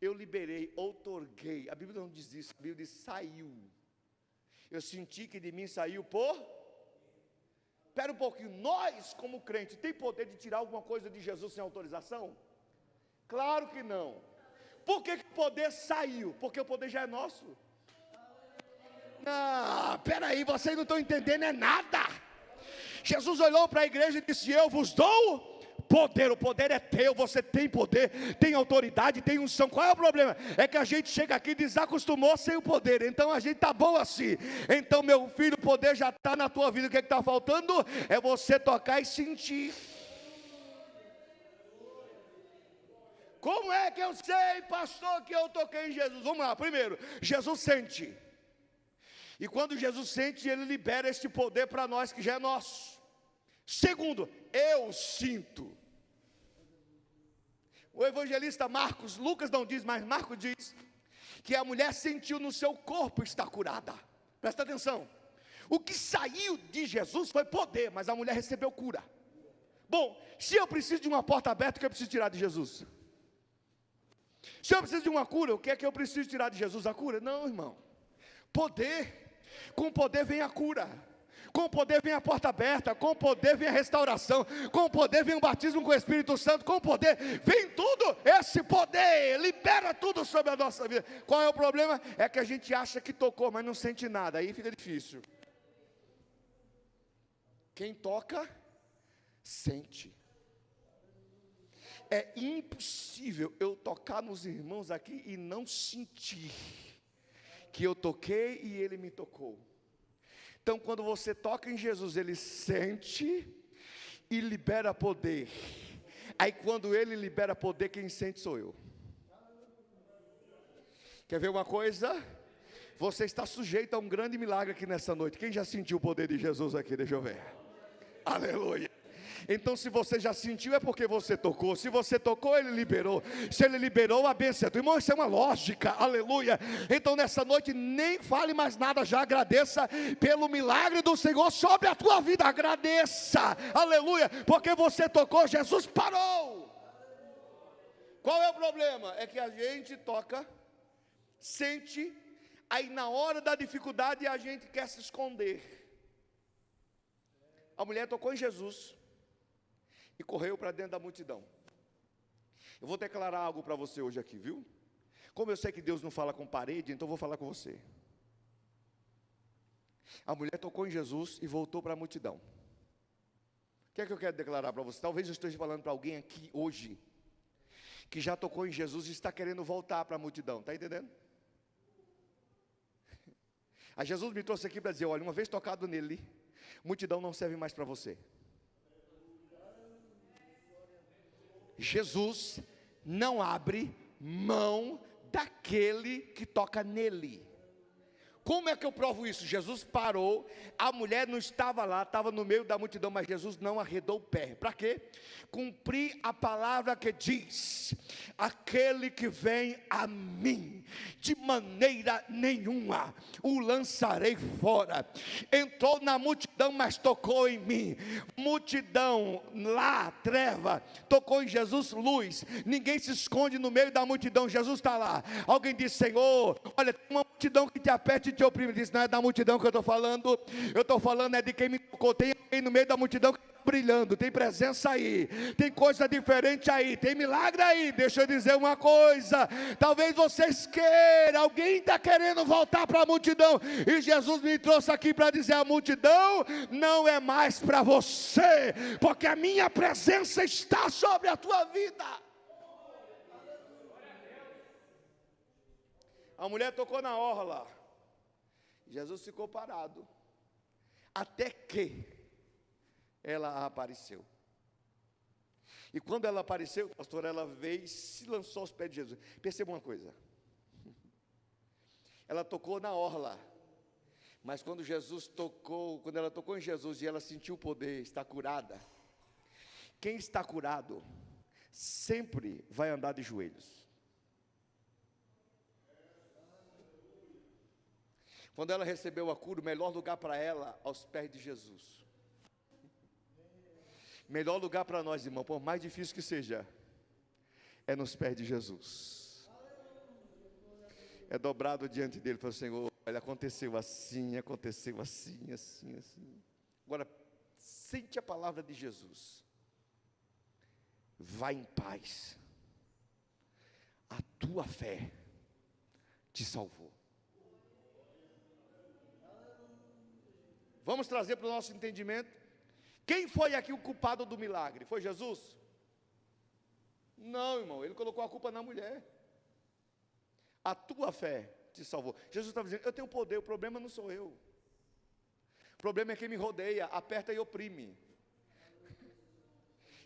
eu liberei, outorguei. A Bíblia não diz isso, a Bíblia diz saiu. Eu senti que de mim saiu por... Espera um pouquinho, nós como crente, tem poder de tirar alguma coisa de Jesus sem autorização? Claro que não. Por que o poder saiu? Porque o poder já é nosso. Não, peraí, vocês não estão entendendo é nada. Jesus olhou para a igreja e disse: eu vos dou poder. O poder é teu, você tem poder, tem autoridade, tem unção. Qual é o problema? É que a gente chega aqui e desacostumou sem o poder. Então a gente está bom assim. Então, meu filho, o poder já está na tua vida. O que está faltando? É você tocar e sentir. Como é que eu sei, pastor, que eu toquei em Jesus? Vamos lá, primeiro, Jesus sente. E quando Jesus sente, ele libera este poder para nós que já é nosso. Segundo, eu sinto. O evangelista Marcos, Lucas não diz, mas Marcos diz que a mulher sentiu no seu corpo estar curada. Presta atenção. O que saiu de Jesus foi poder, mas a mulher recebeu cura. Bom, se eu preciso de uma porta aberta, o que eu preciso tirar de Jesus? Se eu preciso de uma cura, o que é que eu preciso tirar de Jesus? A cura? Não, irmão. Poder. Com poder vem a cura. Com poder vem a porta aberta. Com poder vem a restauração. Com poder vem o batismo com o Espírito Santo. Com poder vem tudo. Esse poder libera tudo sobre a nossa vida. Qual é o problema? É que a gente acha que tocou, mas não sente nada. Aí fica difícil. Quem toca, sente. É impossível eu tocar nos irmãos aqui e não sentir que eu toquei e ele me tocou. Então, quando você toca em Jesus, ele sente e libera poder. Aí, quando ele libera poder, quem sente sou eu. Quer ver uma coisa? Você está sujeito a um grande milagre aqui nessa noite. Quem já sentiu o poder de Jesus aqui? Deixa eu ver. Aleluia. Então, se você já sentiu, é porque você tocou. Se você tocou, ele liberou. Se ele liberou, a bênção é tua. Irmão, isso é uma lógica, aleluia. Então, nessa noite, nem fale mais nada, já agradeça pelo milagre do Senhor sobre a tua vida. Agradeça, aleluia, porque você tocou, Jesus parou. Qual é o problema? É que a gente toca, sente, aí na hora da dificuldade a gente quer se esconder. A mulher tocou em Jesus e correu para dentro da multidão. Eu vou declarar algo para você hoje aqui, viu? Como eu sei que Deus não fala com parede, então eu vou falar com você. A mulher tocou em Jesus e voltou para a multidão. O que é que eu quero declarar para você? Talvez eu esteja falando para alguém aqui hoje, que já tocou em Jesus e está querendo voltar para a multidão, está entendendo? A Jesus me trouxe aqui para dizer, olha, uma vez tocado nele, multidão não serve mais para você. Jesus não abre mão daquele que toca nele. Como é que eu provo isso? Jesus parou, a mulher não estava lá, estava no meio da multidão, mas Jesus não arredou o pé. Para quê? Cumprir a palavra que diz: aquele que vem a mim, de maneira nenhuma o lançarei fora. Entrou na multidão, mas tocou em mim. Multidão lá, treva, tocou em Jesus, luz. Ninguém se esconde no meio da multidão, Jesus está lá. Alguém diz: Senhor, olha, tem uma multidão que te aperta e te oprime. Diz: não é da multidão que eu estou falando, eu estou falando é de quem me tocou. Tem alguém no meio da multidão que está brilhando, tem presença aí, tem coisa diferente aí, tem milagre aí. Deixa eu dizer uma coisa, talvez vocês queiram, alguém está querendo voltar para a multidão, e Jesus me trouxe aqui para dizer: a multidão não é mais para você, porque a minha presença está sobre a tua vida. A mulher tocou na orla, Jesus ficou parado, até que ela apareceu. E quando ela apareceu, pastor, ela veio e se lançou aos pés de Jesus. Perceba uma coisa, ela tocou na orla, mas quando ela tocou em Jesus e ela sentiu o poder, está curada. Quem está curado sempre vai andar de joelhos. Quando ela recebeu a cura, o melhor lugar para ela, aos pés de Jesus. Melhor lugar para nós, irmão, por mais difícil que seja, é nos pés de Jesus. É dobrado diante dele, para o Senhor, olha, aconteceu assim, assim. Agora, sente a palavra de Jesus. Vá em paz, a tua fé te salvou. Vamos trazer para o nosso entendimento. Quem foi aqui o culpado do milagre? Foi Jesus? Não, irmão, ele colocou a culpa na mulher. A tua fé te salvou. Jesus estava dizendo: eu tenho poder, o problema não sou eu. O problema é quem me rodeia, aperta e oprime.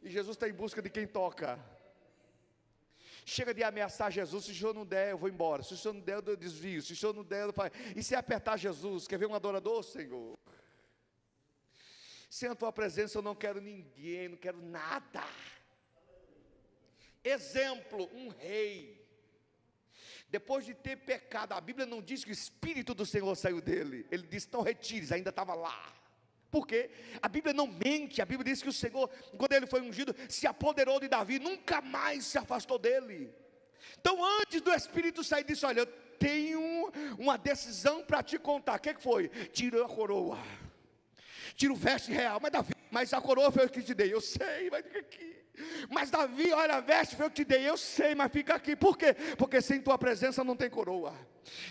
E Jesus está em busca de quem toca. Chega de ameaçar Jesus: se o senhor não der, eu vou embora. Se o senhor não der, eu desvio. Se o senhor não der, eu faço. E se apertar Jesus? Quer ver um adorador, Senhor? Sem a tua presença eu não quero ninguém, não quero nada. Exemplo, um rei, depois de ter pecado, a Bíblia não diz que o Espírito do Senhor saiu dele. Ele disse: não retires, ainda estava lá. Por quê? A Bíblia não mente. A Bíblia diz que o Senhor, quando ele foi ungido, se apoderou de Davi, nunca mais se afastou dele. Então, antes do Espírito sair, disse: olha, eu tenho uma decisão para te contar. O que foi? Tirou a coroa, tira o veste real. Mas Davi, mas a coroa foi eu que te dei. Eu sei, mas fica aqui. Mas Davi, olha, a veste foi eu que te dei. Eu sei, mas fica aqui. Por quê? Porque sem tua presença não tem coroa,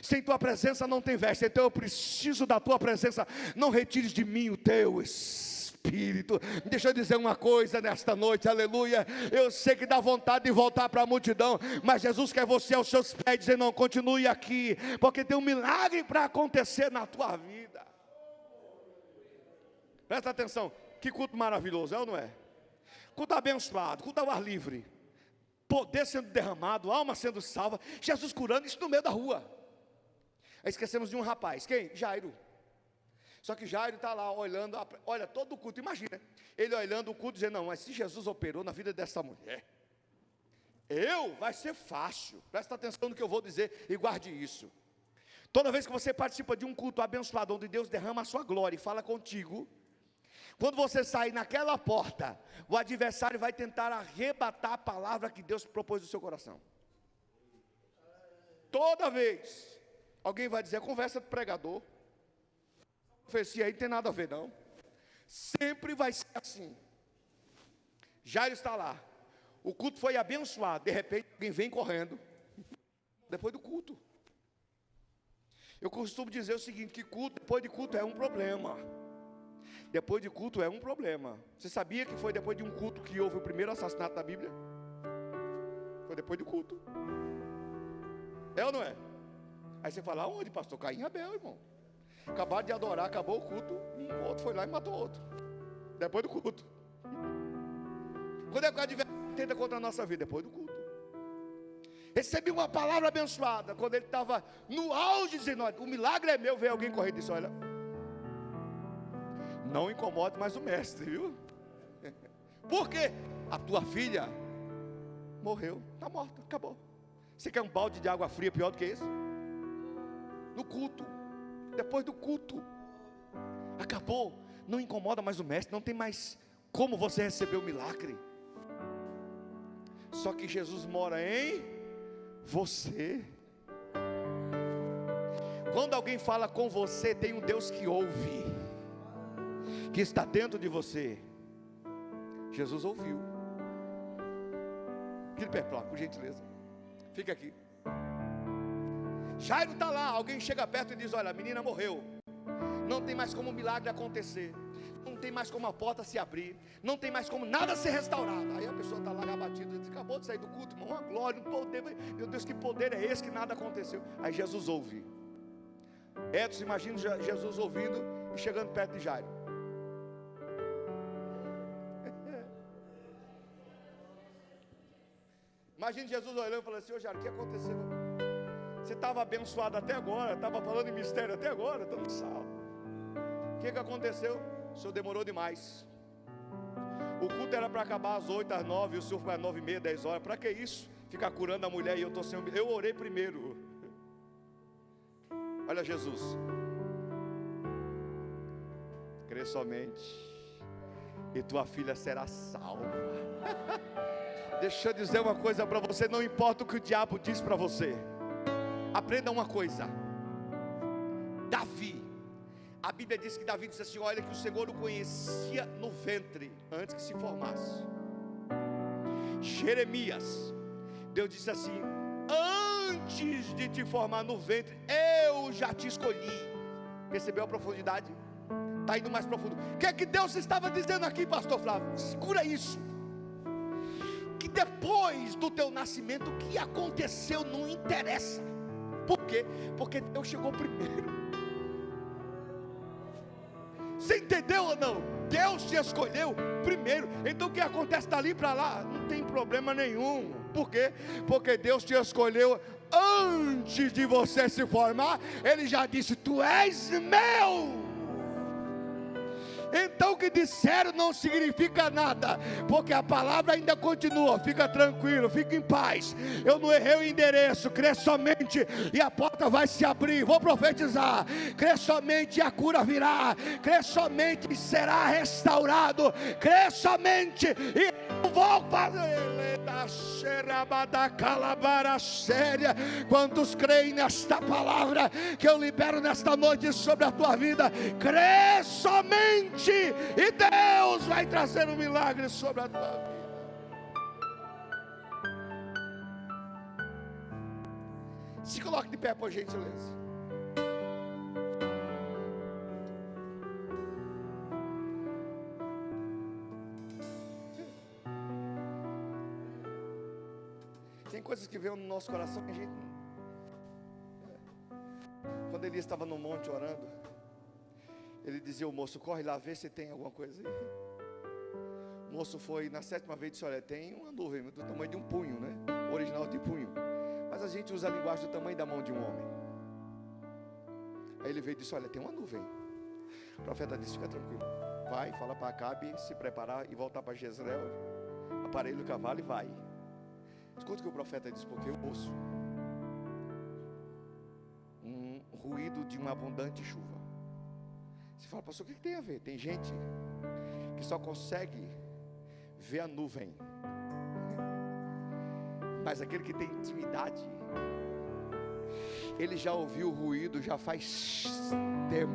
sem tua presença não tem veste. Então eu preciso da tua presença. Não retires de mim o teu Espírito. Deixa eu dizer uma coisa nesta noite, aleluia. Eu sei que dá vontade de voltar para a multidão, mas Jesus quer você aos seus pés, dizendo: não, continue aqui, porque tem um milagre para acontecer na tua vida. Presta atenção, que culto maravilhoso, é ou não é? Culto abençoado, culto ao ar livre, poder sendo derramado, alma sendo salva, Jesus curando, isso no meio da rua. Aí esquecemos de um rapaz, quem? Jairo. Só que Jairo está lá olhando, olha todo o culto, imagina, ele olhando o culto, dizendo: não, mas se Jesus operou na vida dessa mulher, vai ser fácil. Presta atenção no que eu vou dizer e guarde isso. Toda vez que você participa de um culto abençoado, onde Deus derrama a sua glória e fala contigo, quando você sair naquela porta, o adversário vai tentar arrebatar a palavra que Deus propôs no seu coração. Toda vez, alguém vai dizer: conversa do pregador, profecia aí não tem nada a ver não. Sempre vai ser assim. Jairo está lá, o culto foi abençoado, de repente alguém vem correndo, depois do culto. Eu costumo dizer o seguinte, que culto, depois de culto é um problema. Depois de culto é um problema. Você sabia que foi depois de um culto que houve o primeiro assassinato da Bíblia? Foi depois do culto. É ou não é? Aí você fala, aonde, pastor? Caim e Abel, irmão. Acabaram de adorar, acabou o culto, um outro foi lá e matou outro. Depois do culto. Quando é que o adversário tenta contra a nossa vida? Depois do culto. Recebi uma palavra abençoada, quando ele estava no auge, dizendo, olha, o milagre é meu, veio alguém correndo e disse, olha, não incomode mais o mestre, viu? Por quê? A tua filha morreu, está morta, acabou. Você quer um balde de água fria pior do que isso? No culto, depois do culto, acabou, não incomoda mais o mestre, não tem mais como você receber o milagre. Só que Jesus mora em você. Quando alguém fala com você, tem um Deus que ouve, que está dentro de você. Jesus ouviu. Fique de pé, por gentileza. Fica aqui. Jairo está lá, alguém chega perto e diz, olha, a menina morreu. Não tem mais como um milagre acontecer. Não tem mais como a porta se abrir. Não tem mais como nada ser restaurado. Aí a pessoa está lá abatida, diz, acabou de sair do culto, irmão, uma glória, um poder. Meu Deus, que poder é esse que nada aconteceu? Aí Jesus ouve. Edson, imagina Jesus ouvindo e chegando perto de Jairo. Imagina Jesus olhando e falando assim, ô Jairo, o que aconteceu? Você estava abençoado até agora, estava falando em mistério até agora, estamos salvos. O que aconteceu? O senhor demorou demais. O culto era para acabar às 8, às 9, e o senhor foi às 9h30, 10 horas. Para que isso? Ficar curando a mulher e eu estou sem... Eu orei primeiro. Olha Jesus. Crê somente, e tua filha será salva. Deixa eu dizer uma coisa para você, não importa o que o diabo diz para você. Aprenda uma coisa. Davi, a Bíblia diz que Davi disse assim, olha, que o Senhor o conhecia no ventre, antes que se formasse. Jeremias, Deus disse assim, antes de te formar no ventre, eu já te escolhi. Percebeu a profundidade? Está indo mais profundo. O que é que Deus estava dizendo aqui, pastor Flávio? Segura isso. Que depois do teu nascimento, o que aconteceu não interessa. Por quê? Porque Deus chegou primeiro. Você entendeu ou não? Deus te escolheu primeiro. Então o que acontece dali para lá não tem problema nenhum. Por quê? Porque Deus te escolheu antes de você se formar. Ele já disse, tu és meu. Então o que disseram não significa nada, porque a palavra ainda continua. Fica tranquilo, fica em paz. Eu não errei o endereço. Crê somente e a porta vai se abrir. Vou profetizar. Crê somente e a cura virá. Crê somente e será restaurado. Crê somente e eu vou fazer. Quantos creem nesta palavra que eu libero nesta noite sobre a tua vida? Crê somente e Deus vai trazer um milagre sobre a tua vida. Se coloque de pé, por gentileza. Tem coisas que vêm no nosso coração que a gente... Quando Elias estava no monte orando, ele dizia ao moço, corre lá, vê se tem alguma coisa aí. O moço foi na 7ª vez e disse, olha, tem uma nuvem do tamanho de um punho, né? O original de punho. Mas a gente usa a linguagem do tamanho da mão de um homem. Aí ele veio e disse, olha, tem uma nuvem. O profeta disse, fica tranquilo. Vai, fala para Acabe se preparar e voltar para Jezreel. Aparelha o cavalo e vai. Escuta o que o profeta disse, porque eu ouço um ruído de uma abundante chuva. Você fala, pastor, o que tem a ver? Tem gente que só consegue ver a nuvem, mas aquele que tem intimidade, ele já ouviu o ruído já faz tempo.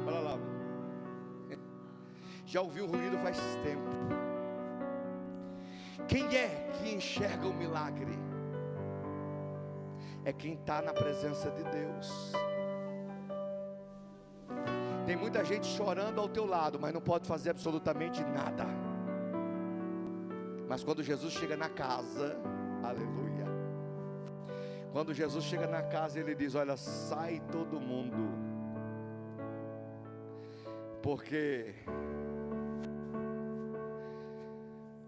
Olha lá, já ouviu o ruído faz tempo. Quem é que enxerga o milagre? é quem está na presença de Deus. Tem muita gente chorando ao teu lado, mas não pode fazer absolutamente nada. Mas quando Jesus chega na casa, aleluia, quando Jesus chega na casa, Ele diz: olha, sai todo mundo, porque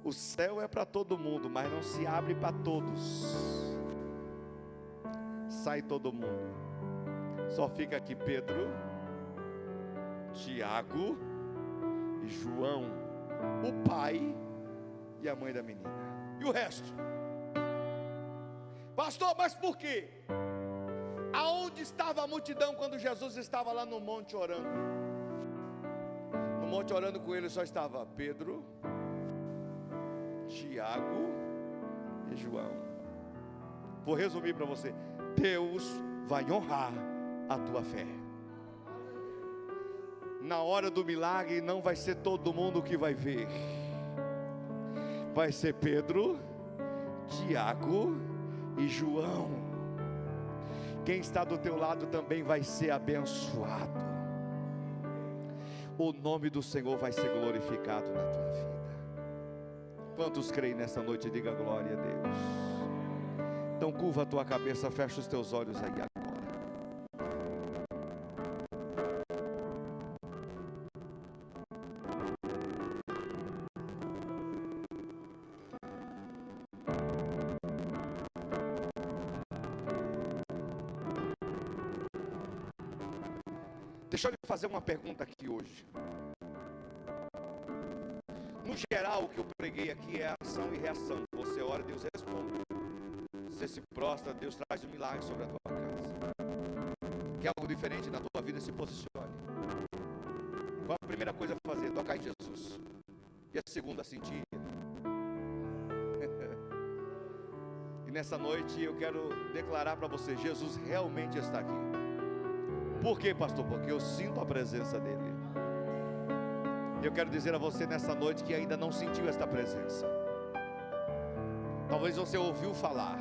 o céu é para todo mundo, mas não se abre para todos. Sai todo mundo, só fica aqui Pedro, Tiago e João, o pai e a mãe da menina. E o resto? Pastor, mas por quê? Aonde estava a multidão quando Jesus estava lá no monte orando? No monte orando com ele só estava Pedro, Tiago e João. Vou resumir para você: Deus vai honrar a tua fé. Na hora do milagre não vai ser todo mundo que vai ver. Vai ser Pedro, Tiago e João. Quem está do teu lado também vai ser abençoado. O nome do Senhor vai ser glorificado na tua vida. Quantos creem nessa noite? Diga glória a Deus. Então curva a tua cabeça, fecha os teus olhos aí agora. Deixa eu lhe fazer uma pergunta aqui hoje. No geral, o que eu preguei aqui é ação e reação. Você ora, Deus responde. Você se prostra, Deus traz um milagre sobre a tua casa. Quer algo diferente na tua vida? Se posicione. Qual a primeira coisa a fazer? Tocar em Jesus. E a segunda, sentir. E nessa noite eu quero declarar para você: Jesus realmente está aqui. Por quê, pastor? Porque eu sinto a presença dele. Eu quero dizer a você nessa noite que ainda não sentiu esta presença. Talvez você ouviu falar.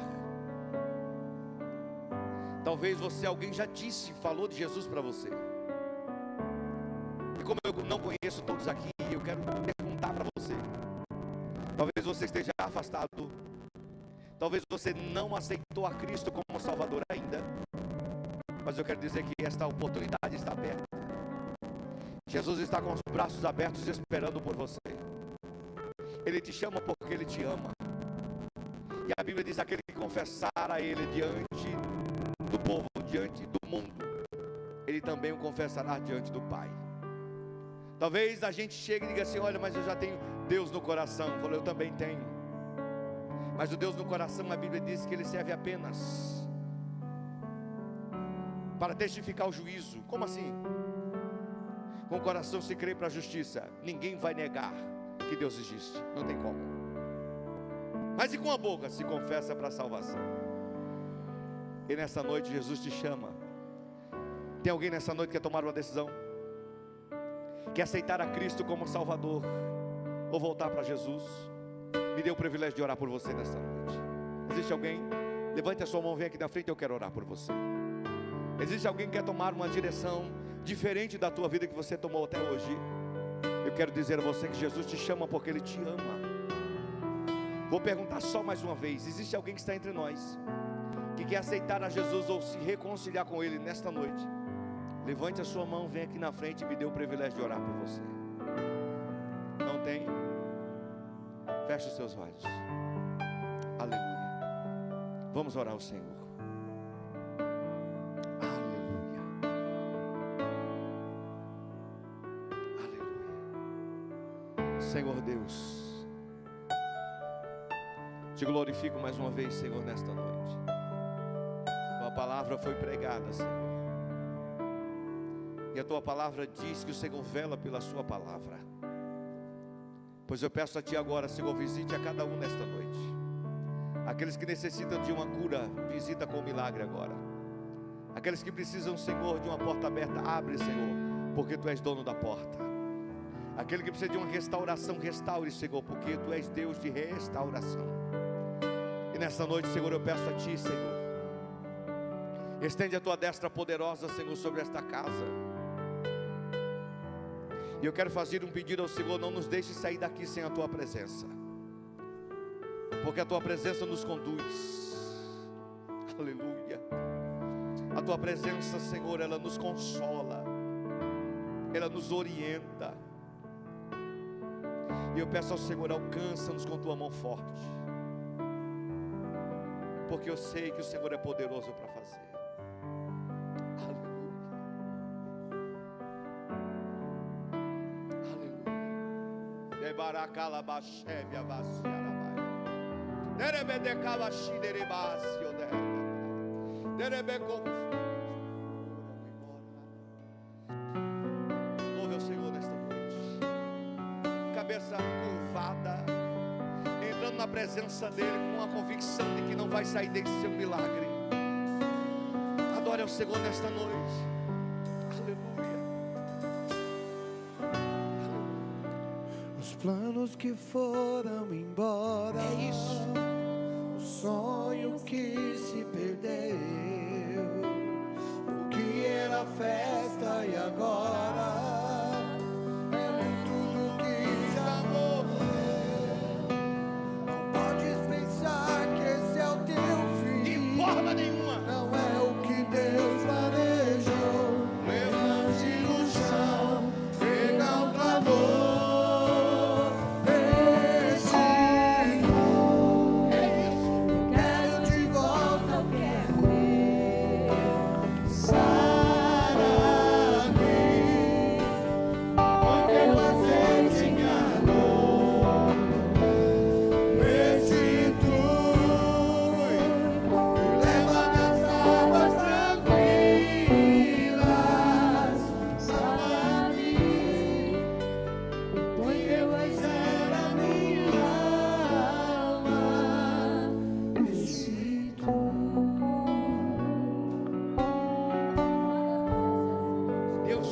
Talvez alguém já disse, falou de Jesus para você. E como eu não conheço todos aqui, eu quero perguntar para você. Talvez você esteja afastado. Talvez você não aceitou a Cristo como Salvador ainda. Mas eu quero dizer que esta oportunidade está aberta. Jesus está com os braços abertos esperando por você. Ele te chama porque Ele te ama. E a Bíblia diz: aquele que confessar a Ele diante do povo, diante do mundo, Ele também o confessará diante do Pai. Talvez a gente chegue e diga assim: olha, mas eu já tenho Deus no coração. Eu falo: eu também tenho. Mas o Deus no coração, a Bíblia diz que Ele serve apenas para testificar o juízo. Como assim? Com o coração se crê para a justiça. Ninguém vai negar que Deus existe. Não tem como. Mas e com a boca se confessa para a salvação. E nessa noite Jesus te chama. Tem alguém nessa noite que quer tomar uma decisão? Quer aceitar a Cristo como Salvador? Ou voltar para Jesus? Me dê o privilégio de orar por você nessa noite. Existe alguém? Levante a sua mão, vem aqui na frente, eu quero orar por você. Existe alguém que quer tomar uma direção diferente da tua vida que você tomou até hoje? Eu quero dizer a você que Jesus te chama porque Ele te ama. Vou perguntar só mais uma vez: existe alguém que está entre nós que quer aceitar a Jesus ou se reconciliar com Ele nesta noite? Levante a sua mão, vem aqui na frente e me dê o privilégio de orar por você. Não tem? Feche os seus olhos. Aleluia. Vamos orar ao Senhor. Senhor Deus, te glorifico mais uma vez, Senhor, nesta noite. Tua palavra foi pregada, Senhor, e a tua palavra diz que o Senhor vela pela sua palavra. Pois eu peço a ti agora, Senhor, visite a cada um nesta noite. Aqueles que necessitam de uma cura, visita com milagre agora. Aqueles que precisam, Senhor, de uma porta aberta, abre, Senhor, porque tu és dono da porta. Aquele que precisa de uma restauração, restaure, Senhor, porque tu és Deus de restauração. E nessa noite, Senhor, eu peço a ti, Senhor, Estende a tua destra poderosa, Senhor, sobre esta casa. E eu quero fazer um pedido ao Senhor: não nos deixe sair daqui sem a tua presença, porque a tua presença nos conduz. Aleluia. A tua presença, Senhor, ela nos consola, ela nos orienta. E eu peço ao Senhor: alcança-nos com tua mão forte, porque eu sei que o Senhor é poderoso para fazer. Louve ao Senhor nesta noite, cabeça curvada, entrando na presença dele com a convicção de que não vai sair desse seu milagre. Adore ao Senhor nesta noite. Aleluia. Os planos que foram embora, É isso. o sonho que se perdeu, o que era festa e agora é tudo que já morreu. Não podes pensar que esse é o teu fim, De forma nenhuma. não é o que Deus planejou. Levante no chão, pega o clamor.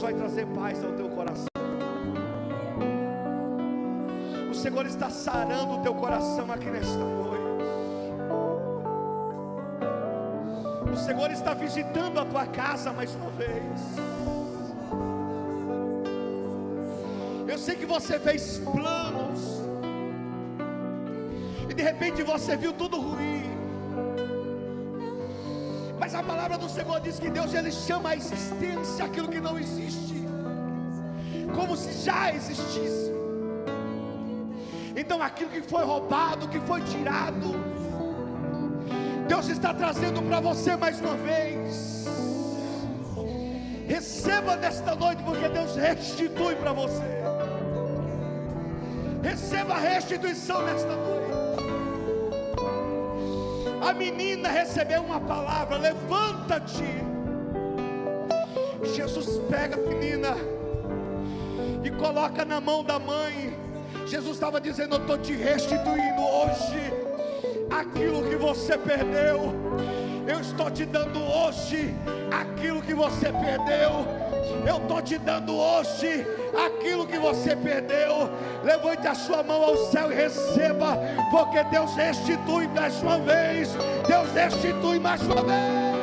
Vai trazer paz ao teu coração. O Senhor está sarando o teu coração aqui nesta noite. O Senhor está visitando a tua casa mais uma vez. Eu sei que você fez planos e de repente você viu tudo ruim. Mas a palavra do Senhor diz que Deus, Ele chama a existência aquilo que não existe, como se já existisse. Então aquilo que foi roubado, que foi tirado, Deus está trazendo para você mais uma vez. Receba nesta noite, porque Deus restitui para você. Receba a restituição nesta noite. A menina recebeu uma palavra: levanta-te. Jesus pega a menina e coloca na mão da mãe. Jesus estava dizendo: eu estou te restituindo hoje aquilo que você perdeu. Eu estou te dando hoje aquilo que você perdeu. Eu estou te dando hoje aquilo que você perdeu. Levante a sua mão ao céu e receba, porque Deus restitui mais uma vez. Deus restitui mais uma vez.